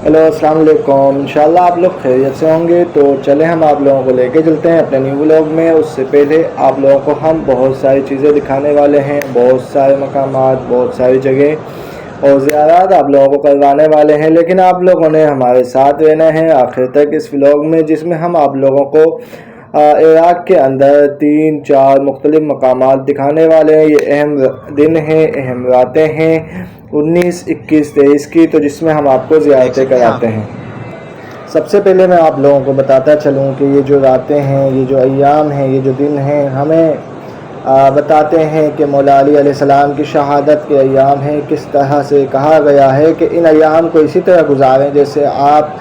Hello السلام علیکم، انشاءاللہ آپ لوگ خیریت سے ہوں گے۔ تو چلیں ہم آپ لوگوں کو لے کے چلتے ہیں اپنے نیو ولاگ میں۔ اس سے پہلے آپ لوگوں کو ہم بہت ساری چیزیں دکھانے والے ہیں، بہت سارے مقامات، بہت ساری جگہ اور زیارات آپ لوگوں کو کروانے والے ہیں، لیکن آپ لوگوں نے ہمارے ساتھ رہنا ہے آخر تک اس ولاگ میں، جس میں ہم آپ لوگوں کو عراق کے اندر 3-4 مختلف مقامات دکھانے والے ہیں۔ یہ اہم دن ہیں، اہم راتیں ہیں 19، 21، 23 کی، تو جس میں ہم آپ کو زیارتیں کراتے ہیں۔ سب سے پہلے میں آپ لوگوں کو بتاتا چلوں کہ یہ جو راتیں ہیں، یہ جو ایام ہیں، یہ جو دن ہیں، ہمیں بتاتے ہیں کہ مولا علی علیہ السلام کی شہادت کے ایام ہیں۔ کس طرح سے کہا گیا ہے کہ ان ایام کو اسی طرح گزاریں جیسے آپ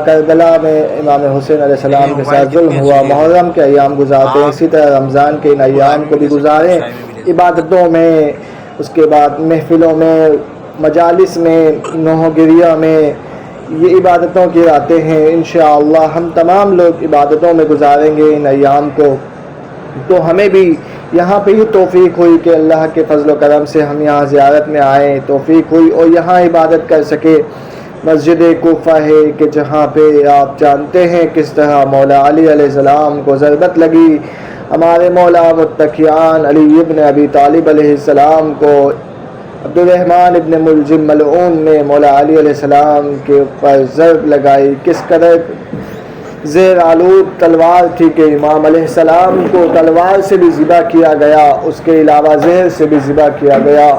کربلا میں امام حسین علیہ السلام کے ساتھ ظلم ہوا، محرم کے ایام گزارتے ہیں، اسی طرح رمضان کے ان ایام کو بھی گزاریں، عبادتوں میں، اس کے بعد محفلوں میں، مجالس میں، نوح گریہ میں۔ یہ عبادتوں کی راتیں ہیں، انشاءاللہ ہم تمام لوگ عبادتوں میں گزاریں گے ان ایام کو۔ تو ہمیں بھی یہاں پہ یہ توفیق ہوئی کہ اللہ کے فضل و کرم سے ہم یہاں زیارت میں آئیں، توفیق ہوئی اور یہاں عبادت کر سکے۔ مسجد کوفہ ہے کہ جہاں پہ آپ جانتے ہیں کس طرح مولا علی علیہ السلام کو ضربت لگی، ہمارے مولا متقیان علی ابن ابی طالب علیہ السلام کو عبد الرحمن ابن ملجم ملعون نے مولا علی علیہ السلام کے اوپر ضرب لگائی۔ کس قدر زیر آلود تلوار تھی کہ امام علیہ السلام کو تلوار سے بھی ذبح کیا گیا، اس کے علاوہ زہر سے بھی ذبح کیا گیا،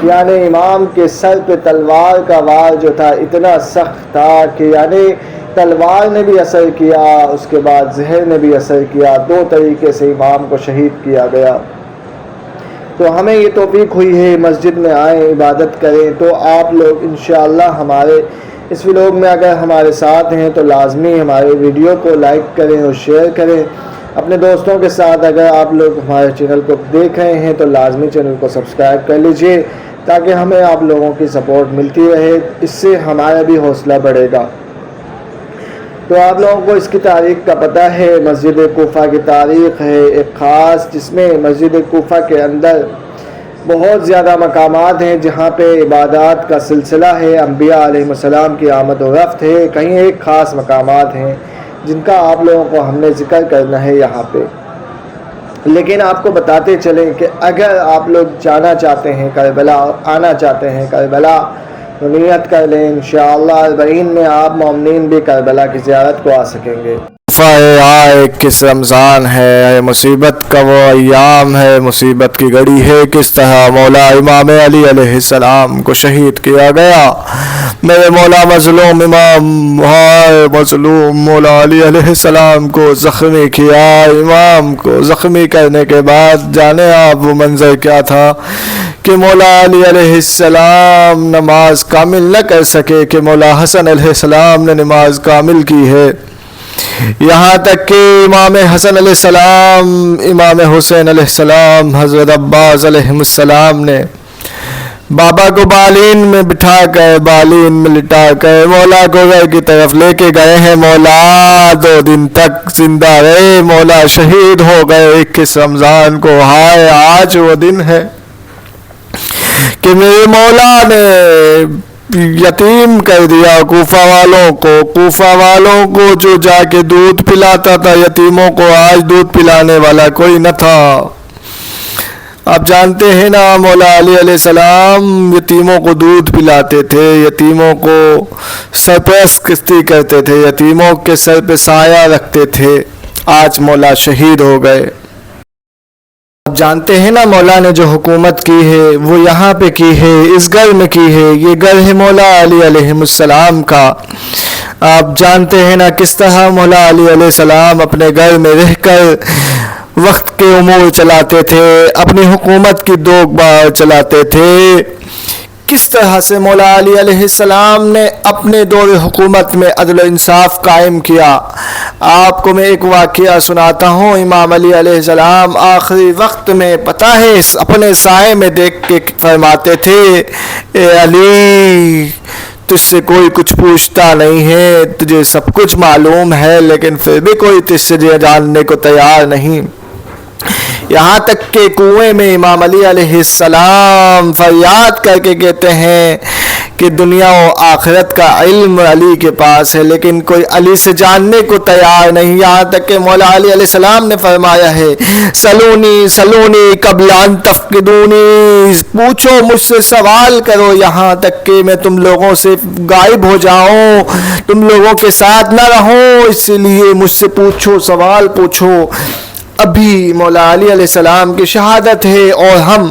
یعنی امام کے سر پہ تلوار کا وار جو تھا اتنا سخت تھا کہ یعنی تلوار نے بھی اثر کیا، اس کے بعد زہر نے بھی اثر کیا، دو طریقے سے امام کو شہید کیا گیا۔ تو ہمیں یہ توفیق ہوئی ہے مسجد میں آئیں، عبادت کریں۔ تو آپ لوگ انشاءاللہ ہمارے اس ولاگ میں اگر ہمارے ساتھ ہیں تو لازمی ہمارے ویڈیو کو لائک کریں اور شیئر کریں اپنے دوستوں کے ساتھ۔ اگر آپ لوگ ہمارے چینل کو دیکھ رہے ہیں تو لازمی چینل کو سبسکرائب کر لیجئے تاکہ ہمیں آپ لوگوں کی سپورٹ ملتی رہے، اس سے ہمارا بھی حوصلہ بڑھے گا۔ تو آپ لوگوں کو اس کی تاریخ کا پتہ ہے، مسجد کوفہ کی تاریخ ہے ایک خاص، جس میں مسجد کوفہ کے اندر بہت زیادہ مقامات ہیں جہاں پہ عبادات کا سلسلہ ہے، انبیاء علیہ السلام کی آمد و رفت ہے۔ کہیں ایک خاص مقامات ہیں جن کا آپ لوگوں کو ہم نے ذکر کرنا ہے یہاں پہ، لیکن آپ کو بتاتے چلیں کہ اگر آپ لوگ جانا چاہتے ہیں کربلا اور آنا چاہتے ہیں کربلا تو نیت کر لیں، انشاءاللہ 40 میں آپ مومنین بھی کربلا کی زیارت کو آ سکیں گے۔ آئے کس رمضان ہے، مصیبت کا وہ ایام ہے، مصیبت کی گھڑی ہے، کس طرح مولا امام علی علیہ السلام کو شہید کیا گیا۔ میرے مولا مظلوم امام مظلوم مولا علی علیہ السلام کو زخمی کیا، امام کو زخمی کرنے کے بعد جانے آپ وہ منظر کیا تھا کہ مولا علی علیہ السلام نماز کامل نہ کر سکے کہ مولا حسن علیہ السلام نے نماز کامل کی ہے، یہاں تک کہ امام حسن علیہ السلام، امام حسین علیہ السلام، حضرت عباس علیہ السلام نے بابا کو بالین میں بٹھا کر، بالین میں لٹا کر مولا کو گھر کی طرف لے کے گئے ہیں۔ مولا 2 دن تک زندہ رہے، مولا شہید ہو گئے 21 رمضان کو۔ ہائے آج وہ دن ہے کہ میرے مولا نے یتیم کر دیا کوفہ والوں کو، کوفہ والوں کو جو جا کے دودھ پلاتا تھا یتیموں کو، آج دودھ پلانے والا کوئی نہ تھا۔ آپ جانتے ہیں نا مولا علی علیہ السلام یتیموں کو دودھ پلاتے تھے، یتیموں کو سرپرستی کرتے تھے، یتیموں کے سر پہ سایہ رکھتے تھے، آج مولا شہید ہو گئے۔ آپ جانتے ہیں نا مولا نے جو حکومت کی ہے وہ یہاں پہ کی ہے، اس گھر میں کی ہے، یہ گھر ہے مولا علی علیہ السلام کا۔ آپ جانتے ہیں نا کس طرح مولا علی علیہ السلام اپنے گھر میں رہ کر وقت کے امور چلاتے تھے، اپنی حکومت کی دوک بار چلاتے تھے، کس طرح سے مولا علی علیہ السلام نے اپنے دور حکومت میں عدل و انصاف قائم کیا۔ آپ کو میں ایک واقعہ سناتا ہوں۔ امام علی علیہ السلام آخری وقت میں پتہ ہے اپنے سائے میں دیکھ کے فرماتے تھے، اے علی تجھ سے کوئی کچھ پوچھتا نہیں ہے، تجھے سب کچھ معلوم ہے، لیکن پھر بھی کوئی تجھ سے جاننے کو تیار نہیں۔ یہاں تک کہ کنویں میں امام علی علیہ السلام فریاد کر کے کہتے ہیں کہ دنیا و آخرت کا علم علی کے پاس ہے، لیکن کوئی علی سے جاننے کو تیار نہیں، یہاں تک کہ مولا علی علیہ السلام نے فرمایا ہے سلونی سلونی قبل ان تفقدونی، پوچھو مجھ سے، سوال کرو یہاں تک کہ میں تم لوگوں سے غائب ہو جاؤں، تم لوگوں کے ساتھ نہ رہوں، اسی لیے مجھ سے پوچھو، سوال پوچھو۔ ابھی مولا علی علیہ السلام کی شہادت ہے اور ہم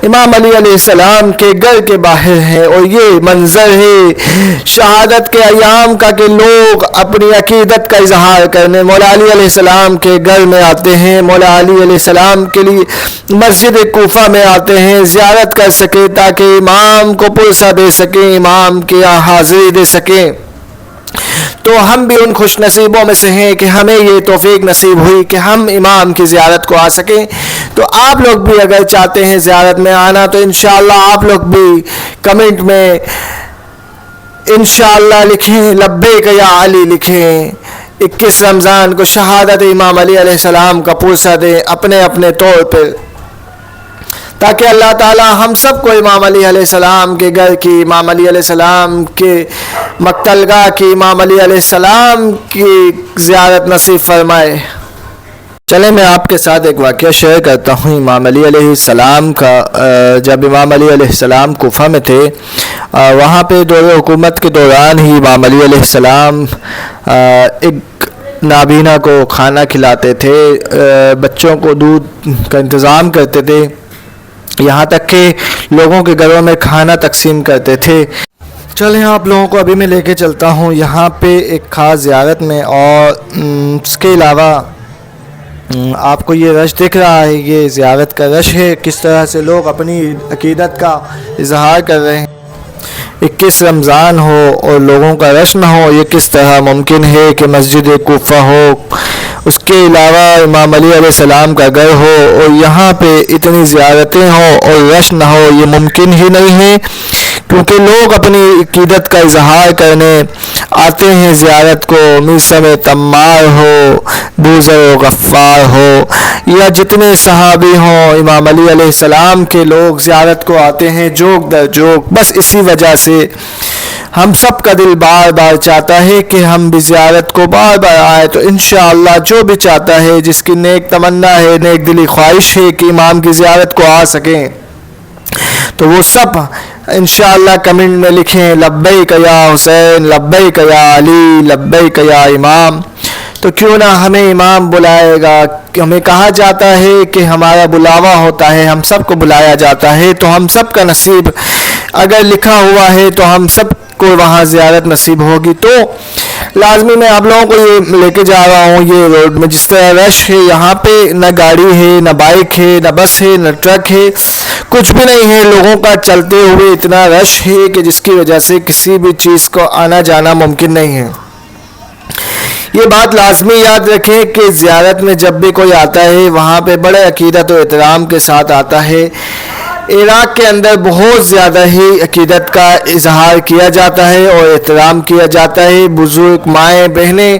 امام علی علیہ السلام کے گھر کے باہر ہیں، اور یہ منظر ہے شہادت کے ایام کا کہ لوگ اپنی عقیدت کا اظہار کرنے مولا علی علیہ السلام کے گھر میں آتے ہیں، مولا علی علیہ السلام کے لیے مسجد کوفہ میں آتے ہیں زیارت کر سکیں تاکہ امام کو پرسہ دے سکیں، امام کی حاضری دے سکیں۔ تو ہم بھی ان خوش نصیبوں میں سے ہیں کہ ہمیں یہ توفیق نصیب ہوئی کہ ہم امام کی زیارت کو آ سکیں۔ تو آپ لوگ بھی اگر چاہتے ہیں زیارت میں آنا تو انشاءاللہ آپ لوگ بھی کمنٹ میں انشاءاللہ لکھیں، لبیک یا علی لکھیں، 21 رمضان کو شہادت امام علی علیہ السلام کا پرسہ دیں اپنے اپنے طور پر، تاکہ اللہ تعالی ہم سب کو امام علی علیہ السلام کے گھر کی، امام علی علیہ السلام کے مقتل گاہ کی، امام علی علیہ السلام کی زیارت نصیب فرمائے۔ چلیں میں آپ کے ساتھ ایک واقعہ شیئر کرتا ہوں امام علی علیہ السلام کا۔ جب امام علی علیہ السلام کوفہ میں تھے، وہاں پہ دور حکومت کے دوران ہی امام علی علیہ السلام ایک نابینا کو کھانا کھلاتے تھے، بچوں کو دودھ کا انتظام کرتے تھے، یہاں تک کہ لوگوں کے گھروں میں کھانا تقسیم کرتے تھے۔ چلیں آپ لوگوں کو ابھی میں لے کے چلتا ہوں یہاں پہ ایک خاص زیارت میں، اور اس کے علاوہ آپ کو یہ رش دکھ رہا ہے، یہ زیارت کا رش ہے، کس طرح سے لوگ اپنی عقیدت کا اظہار کر رہے ہیں۔ 21 رمضان ہو اور لوگوں کا رش نہ ہو، یہ کس طرح ممکن ہے کہ مسجد کوفہ ہو، اس کے علاوہ امام علی علیہ السلام کا گھر ہو اور یہاں پہ اتنی زیارتیں ہوں اور رش نہ ہو، یہ ممکن ہی نہیں ہے، کیونکہ لوگ اپنی عقیدت کا اظہار کرنے آتے ہیں زیارت کو، میثم تمار ہو، بوذر و غفار ہو، یا جتنے صحابی ہوں امام علی علیہ السلام کے لوگ زیارت کو آتے ہیں جوک در جوک۔ بس اسی وجہ سے ہم سب کا دل بار بار چاہتا ہے کہ ہم بھی زیارت کو بار بار آئے، تو انشاءاللہ جو بھی چاہتا ہے، جس کی نیک تمنا ہے، نیک دلی خواہش ہے کہ امام کی زیارت کو آ سکیں، تو وہ سب انشاءاللہ کمنٹ میں لکھیں لبیک یا حسین، لبیک یا علی، لبیک یا امام۔ تو کیوں نہ ہمیں امام بلائے گا، ہمیں کہا جاتا ہے کہ ہمارا بلاوا ہوتا ہے، ہم سب کو بلایا جاتا ہے، تو ہم سب کا نصیب اگر لکھا ہوا ہے تو ہم سب کو وہاں زیارت نصیب ہوگی۔ تو لازمی میں آپ لوگوں کو یہ لے کے جا رہا ہوں، یہ روڈ میں جس طرح رش ہے، یہاں پہ نہ گاڑی ہے، نہ بائک ہے، نہ بس ہے، نہ ٹرک ہے، کچھ بھی نہیں ہے، لوگوں کا چلتے ہوئے اتنا رش ہے کہ جس کی وجہ سے کسی بھی چیز کو آنا جانا ممکن نہیں ہے۔ یہ بات لازمی یاد رکھیں کہ زیارت میں جب بھی کوئی آتا ہے وہاں پہ بڑے عقیدت و احترام کے ساتھ آتا ہے۔ عراق کے اندر بہت زیادہ ہی عقیدت کا اظہار کیا جاتا ہے اور احترام کیا جاتا ہے، بزرگ مائیں بہنیں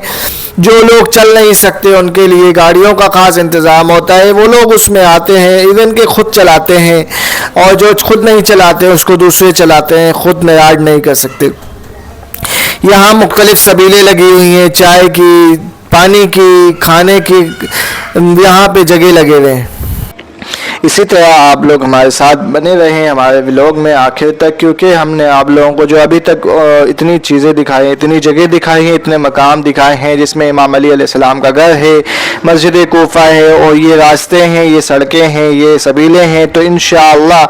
جو لوگ چل نہیں سکتے ان کے لیے گاڑیوں کا خاص انتظام ہوتا ہے، وہ لوگ اس میں آتے ہیں، ایون کہ خود چلاتے ہیں، اور جو خود نہیں چلاتے اس کو دوسرے چلاتے ہیں، خود معیار نہیں کر سکتے۔ یہاں مختلف سبیلیں لگی ہوئی ہیں، چائے کی، پانی کی، کھانے کی، یہاں پہ جگہ لگے ہوئے ہیں۔ اسی طرح آپ لوگ ہمارے ساتھ بنے رہیں ہمارے ولاگ میں آخر تک، کیونکہ ہم نے آپ لوگوں کو جو ابھی تک اتنی چیزیں دکھائی ہیں، اتنی جگہ دکھائی ہیں، اتنے مقام دکھائے ہیں جس میں امام علی علیہ السلام کا گھر ہے، مسجد کوفہ ہے، اور یہ راستے ہیں، یہ سڑکیں ہیں، یہ سبیلیں ہیں، تو انشاءاللہ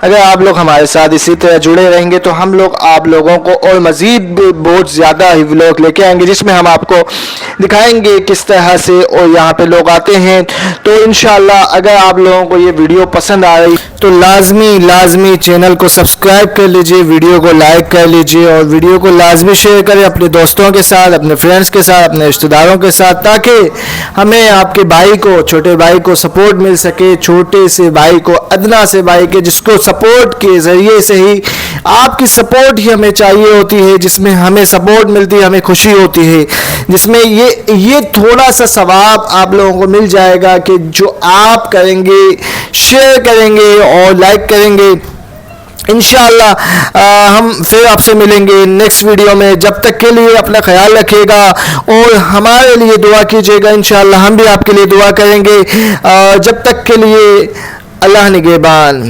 اگر آپ لوگ ہمارے ساتھ اسی طرح جڑے رہیں گے تو ہم لوگ آپ لوگوں کو اور مزید بہت زیادہ ہی ولاگ لے کے آئیں گے جس میں ہم آپ کو دکھائیں گے کس طرح سے اور یہاں پہ لوگ آتے ہیں۔ تو انشاءاللہ اگر آپ لوگوں کو یہ ویڈیو پسند آ رہی تو لازمی چینل کو سبسکرائب کر لیجئے، ویڈیو کو لائک کر لیجئے، اور ویڈیو کو لازمی شیئر کریں اپنے دوستوں کے ساتھ، اپنے فرینڈز کے ساتھ، اپنے رشتہ داروں کے ساتھ، تاکہ ہمیں آپ کے بھائی کو، چھوٹے بھائی کو سپورٹ مل سکے، چھوٹے سے بھائی کو، ادنا سے بھائی کے، جس کو سپورٹ کے ذریعے سے ہی آپ کی سپورٹ ہی ہمیں چاہیے ہوتی ہے، جس میں ہمیں سپورٹ ملتی ہے، ہمیں خوشی ہوتی ہے، جس میں یہ تھوڑا سا ثواب آپ لوگوں کو مل جائے گا کہ جو آپ کریں گے، شیئر کریں گے اور لائک کریں گے، انشاءاللہ ہم پھر آپ سے ملیں گے نیکسٹ ویڈیو میں. جب تک کے لیے اپنا خیال رکھیے گا اور ہمارے لیے دعا کیجیے گا. انشاءاللہ ہم بھی آپ کے لیے دعا کریں گے. جب تک کے لیے اللہ نگہبان.